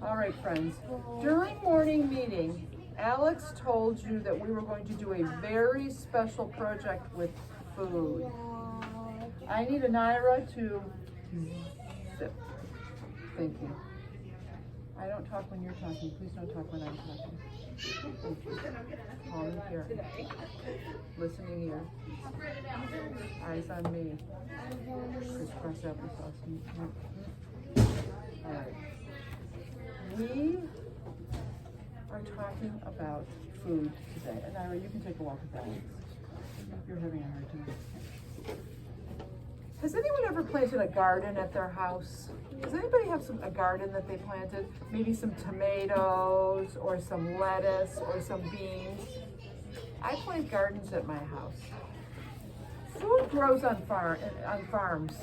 All right, friends. During morning meeting, Alex told you that we were going to do a very special project with food. I need Anira to zip. Thank you. I don't talk when you're talking. Please don't talk when I'm talking. Thank you. Calm ear. Listening ear. Eyes on me. Crisscross applesauce. All right. We are talking about food today. And Ira, you can take a walk with Alex. You're having a hard time. Has anyone ever planted a garden at their house? Does anybody have a garden that they planted? Maybe some tomatoes or some lettuce or some beans. I plant gardens at my house. Food grows on farms.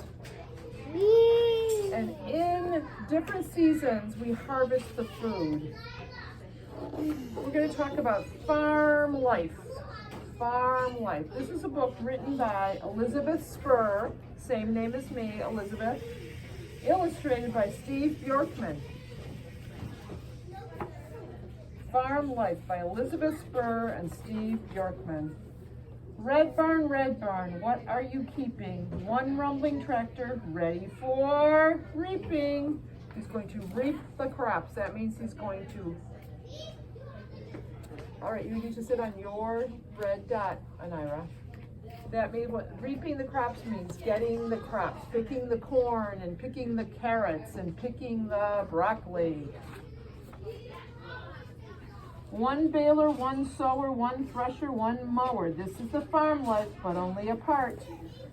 And in different seasons, we harvest the food. We're going to talk about farm life. Farm life. This is a book written by Elizabeth Spurr, same name as me, Elizabeth, illustrated by Steve Bjorkman. Farm Life by Elizabeth Spurr and Steve Bjorkman. Red barn, what are you keeping? One rumbling tractor ready for reaping. He's going to reap the crops. That means he's going to... All right, you need to sit on your red dot, Anira. That means what reaping the crops means getting the crops, picking the corn and picking the carrots and picking the broccoli. One baler, one sower, one thresher, one mower. This is the farm life, but only a part.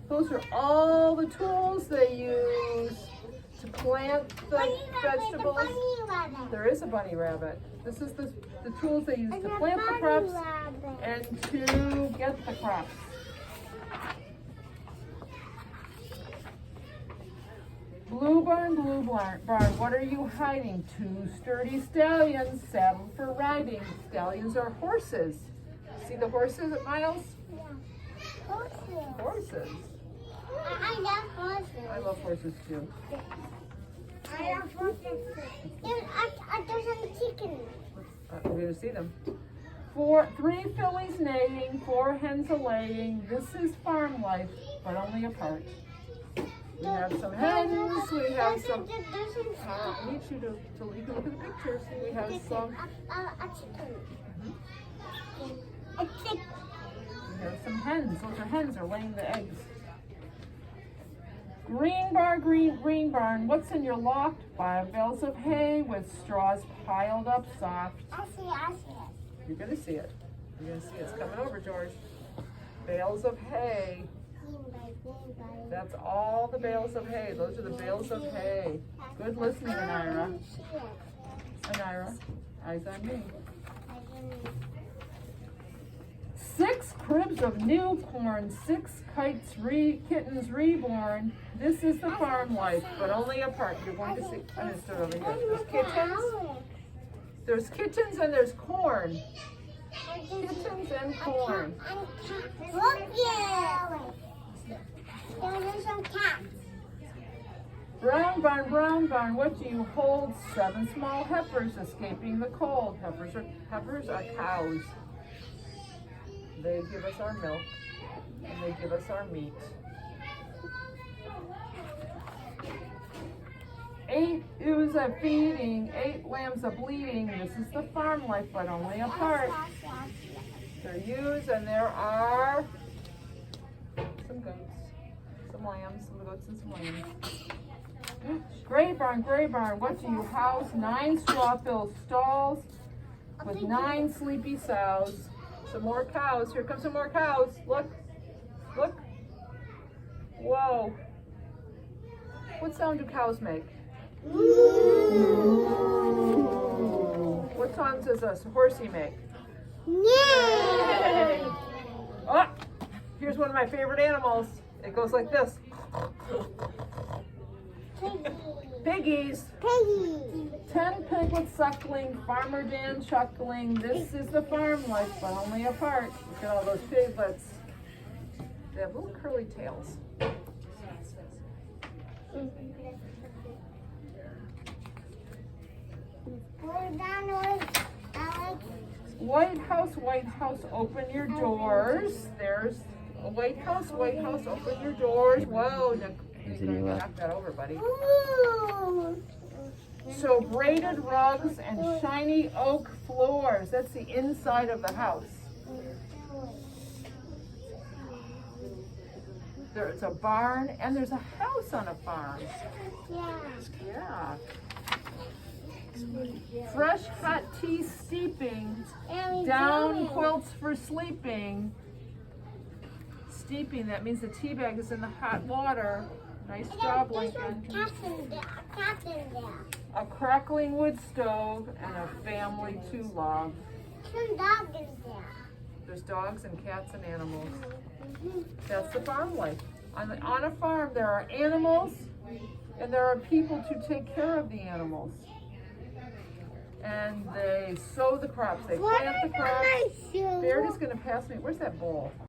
Those are all the tools they use to plant the vegetables. There is a bunny rabbit. This is the tools they use to plant the crops and to get the crops. Blue barn, what are you hiding? Two sturdy stallions saddled for riding. Stallions are horses. See the horses at Miles? Yeah. Horses. Horses. I love horses. I love horses too. I love horses too. There's some chickens. We're going to see them. 3 fillies neighing, 4 hens a-laying. This is farm life, but only a part. We have some hens, we have some... I need you to look at the pictures. We have some... A chicken. We have some hens. Those are hens are laying the eggs. Green barn, what's in your loft? 5 bales of hay with straws piled up soft. I see it. You're going to see it. You're going to see it. It's coming over, George. Bales of hay. That's all the bales of hay. Those are the bales of hay. Good listening, Anira. Anira, eyes on me. 6 cribs of new corn, 6 kittens reborn. This is the farm life, but only a part. You're going to see. I'm going to start over here. There's kittens. There's kittens and there's corn. Kittens and corn. Look here. There's some cats. Brown barn, what do you hold? 7 small heifers escaping the cold. Heifers are cows. They give us our milk and they give us our meat. 8 ewes a feeding, 8 lambs a bleeding. This is the farm life, but only a part. There are ewes and there are some goats, some lambs, some goats and some lambs. Gray barn, what do you house? 9 straw-filled stalls with 9 sleepy sows. Some more cows. Here come some more cows. Look. Whoa. What sound do cows make? What sound does a horsey make? Yay! Oh, here's one of my favorite animals. It goes like this. Piggies. 10 piglets suckling, Farmer Dan chuckling. This is the farm life, but only a part. Look at all those piglets. They have little curly tails. We're done with Alex. White House, open your doors. There's a White House, open your doors. Whoa, knock that over, buddy. Ooh. So braided rugs and shiny oak floors. That's the inside of the house. There's a barn and there's a house on a farm. Yeah. Yeah. Fresh hot tea steeping. And we Down doing. quilts for sleeping. Steeping, that means the tea bag is in the hot water. Nice job, Lincoln. Cat in there. A crackling wood stove and a family 2-log. Some dog in there. There's dogs and cats and animals. That's the farm life. On a farm, there are animals and there are people to take care of the animals. And they sow the crops, they plant the crops. Baird is going to pass me. Where's that bowl?